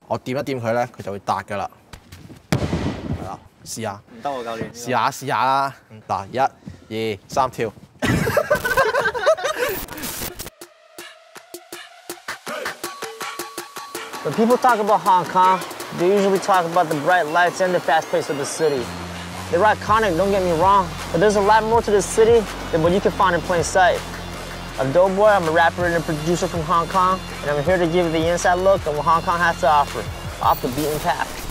我掂一掂佢咧，佢就會彈㗎啦。係啦，試下。唔得喎，教練。試下啦。嗱，1、2、3跳。When people talk about Hong Kong, they usually talk about the bright lights and the fast pace of the city. They're iconic, don't get me wrong, but there's a lot more to this city than what you can find in plain sight. I'm Doughboy, I'm a rapper and a producer from Hong Kong, and I'm here to give you the inside look at what Hong Kong has to offer, off the beaten path.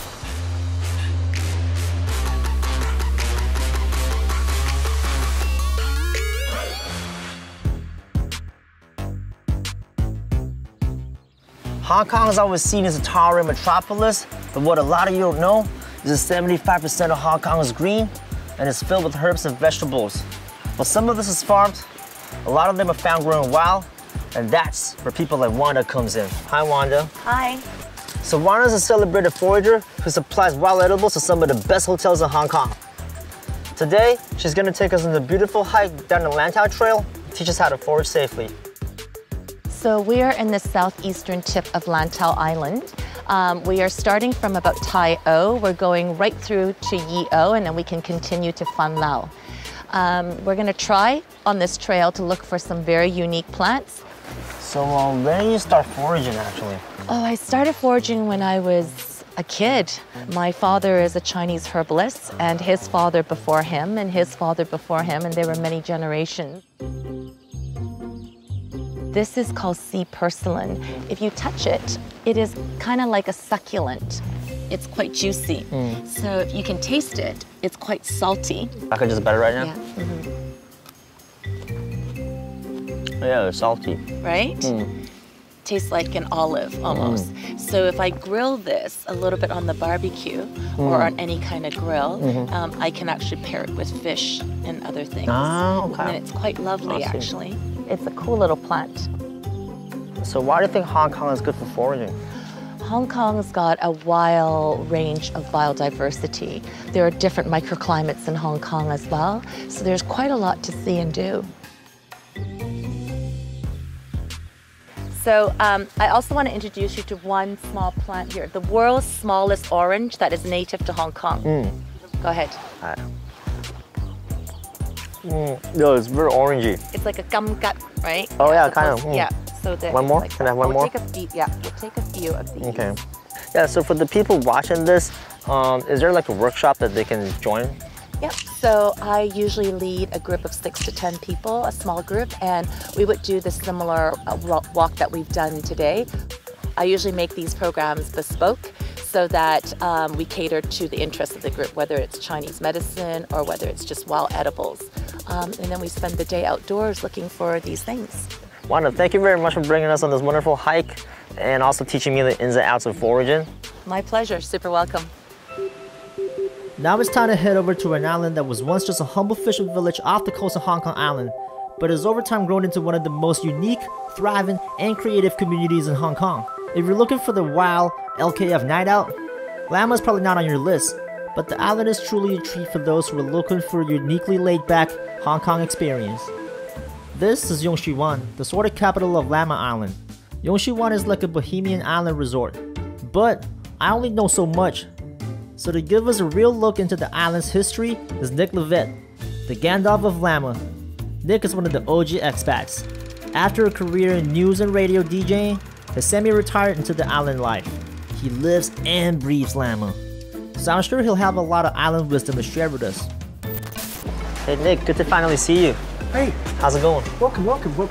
Hong Kong is always seen as a towering metropolis, but what a lot of you don't know is that 75% of Hong Kong is green and it's filled with herbs and vegetables. While some of this is farmed, a lot of them are found growing wild, and that's where people like Wanda comes in. Hi, Wanda. Hi. So Wanda is a celebrated forager who supplies wild edibles to some of the best hotels in Hong Kong. Today, she's gonna take us on a beautiful hike down the Lantau Trail and teach us how to forage safely. So we are in the southeastern tip of Lantau Island. We are starting from about Tai O. We're going right through to Yi O, and then we can continue to Fan Lao. We're going to try on this trail to look for some very unique plants. So when did you start foraging, actually? Oh, I started foraging when I was a kid. My father is a Chinese herbalist, and his father before him, and his father before him, and there were many generations. This is called sea porcelain. If you touch it, it is kind of like a succulent. It's quite juicy. So if you can taste it, it's quite salty. I could just bet it right now? Yeah. Yeah, it's salty. Right? Tastes like an olive almost. So if I grill this a little bit on the barbecue or on any kind of grill, I can actually pair it with fish and other things. Oh, okay. And it's quite lovely, actually. It's a cool little plant. So why do you think Hong Kong is good for foraging? Hong Kong's got a wild range of biodiversity. There are different microclimates in Hong Kong as well, so there's quite a lot to see and do. So I also want to introduce you to one small plant here, the world's smallest orange that is native to Hong Kong. Go ahead. No, it's very orangey. It's like a gum gut, right? Oh yeah, kind of. Yeah. So one more? Like Can I have one more? Take a few, yeah, we'll take a few of these. Okay. Yeah, so for the people watching this, is there like a workshop that they can join? Yep, so I usually lead a group of 6 to 10 people, a small group, and we would do the similar walk that we've done today. I usually make these programs bespoke so that we cater to the interests of the group, whether it's Chinese medicine or whether it's just wild edibles. And then we spend the day outdoors looking for these things. Wanda, thank you very much for bringing us on this wonderful hike and also teaching me the ins and outs of foraging. My pleasure, super welcome. Now it's time to head over to an island that was once just a humble fishing village off the coast of Hong Kong Island, but has over time grown into one of the most unique, thriving, and creative communities in Hong Kong. If you're looking for the wild LKF night out, Lama is probably not on your list, but the island is truly a treat for those who are looking for a uniquely laid-back Hong Kong experience. This is Yung Shih Wan, the sort of capital of Lama Island. Yung Shih Wan is like a bohemian island resort, but I only know so much. So to give us a real look into the island's history is Nick Levette, the Gandalf of Lama. Nick is one of the OG expats. After a career in news and radio DJing, has semi-retired into the island life. He lives and breathes Lama. So I'm sure he'll have a lot of island wisdom to share with us. Hey Nick, good to finally see you. Hey. How's it going? Welcome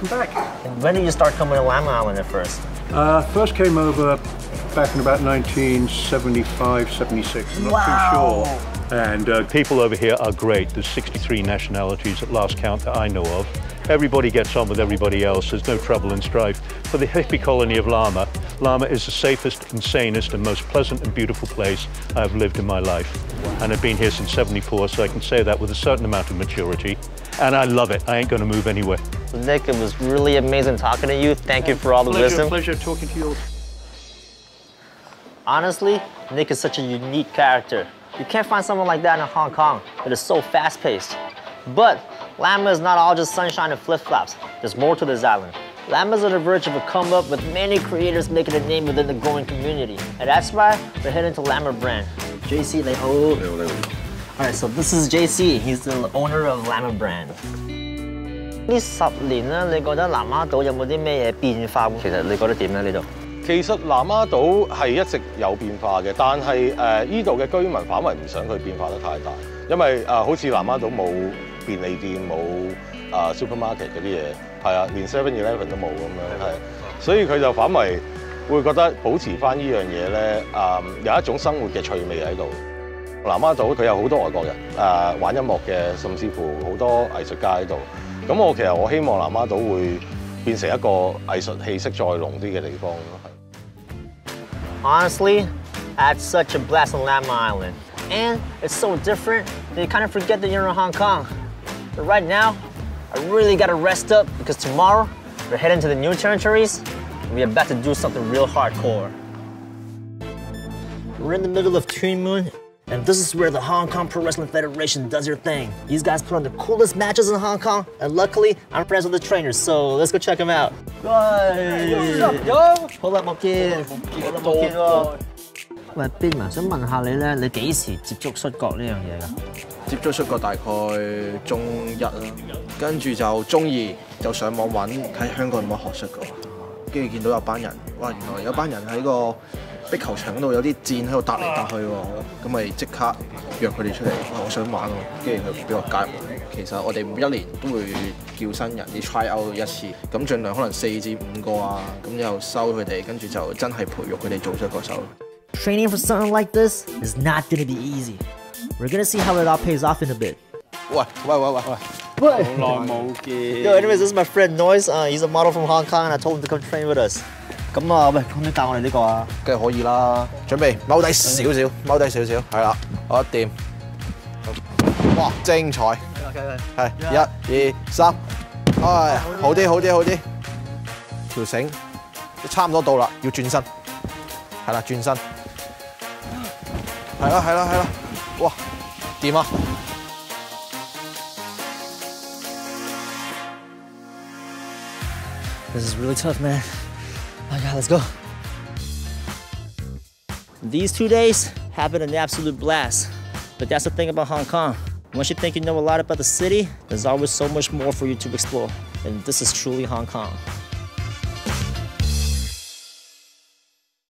back. And when did you start coming to Lama Island at first? First came over back in about 1975, 76, I'm not too sure. And people over here are great. There's 63 nationalities at last count that I know of. Everybody gets on with everybody else. There's no trouble and strife. For the hippie colony of Lama, Lama is the safest and sanest and most pleasant and beautiful place I've lived in my life. And I've been here since 74, so I can say that with a certain amount of maturity. And I love it. I ain't going to move anywhere. So Nick, it was really amazing talking to you. Thank you for all the wisdom. Pleasure talking to you. Honestly, Nick is such a unique character. You can't find someone like that in Hong Kong. It is so fast-paced. But Lama is not all just sunshine and flip-flops. There's more to this island. Llamas are on the verge of a come up with many creators making a name within the growing community. And that's why we're heading to Llama brand. JC, they hold. Alright, so this is JC. He's the owner of Llama brand. 呢10年咧，你覺得南丫島有冇啲咩嘢變化？其實你覺得點咧？呢度？其實南丫島係一直有變化嘅，但係呢度嘅居民反為唔想佢變化得太大，因為好似南丫島冇便利店冇supermarket 嗰啲嘢，係啊，連 7-Eleven 都冇咁樣，係，所以佢就反為會覺得保持翻呢樣嘢咧，有一種生活嘅趣味喺度。南丫島佢有好多外國人玩音樂嘅，甚至乎好多藝術家喺度。咁其實我希望南丫島會變成一個藝術氣息再濃啲嘅地方咯。 Honestly, I had such a blast on Llama Island. And it's so different that you kind of forget that you're in Hong Kong. But right now, I really gotta rest up because tomorrow, we're heading to the new territories and we're about to do something real hardcore. We're in the middle of Twin Moon, and this is where the Hong Kong Pro Wrestling Federation does their thing. These guys put on the coolest matches in Hong Kong, and luckily, I'm friends with the trainers, so let's go check them out. What's up, yo? Hold up, my kid. Hold up, my kid. 喂 ，Ben 啊，想問下你咧，你幾時接觸摔角呢樣嘢㗎？接觸摔角大概中1啦，跟住就中2就上網揾睇香港有冇學摔角，跟住見到有班人，哇！原來有班人喺個壁球場度有啲箭喺度搭嚟搭去喎，咁咪即刻約佢哋出嚟，哇！我想玩喎，跟住佢俾我加入。其實我哋每1年都會叫新人啲 try out 1次，咁盡量可能4至5個啊，咁又收佢哋，跟住就真係培育佢哋做摔角手。Training for something like this is not gonna be easy. We're gonna see how it all pays off in a bit. 喂！ Yo, anyways, this is my friend Noise. He's a model from Hong Kong, and I told him to come train with us. 咁啊，喂，可唔可以教我哋呢個啊？梗係可以啦，準備踎低少少，踎低少少，係啦，我掂。哇，精彩！係1、2、3，唉，好啲，好啲，好啲。條繩差唔多到啦，要轉身。係啦，轉身。係啦，係啦，係啦。哇，掂啊！ This is really tough, man. Oh God, let's go. These 2 days have been an absolute blast. But that's the thing about Hong Kong. Once you think you know a lot about the city, there's always so much more for you to explore. And this is truly Hong Kong.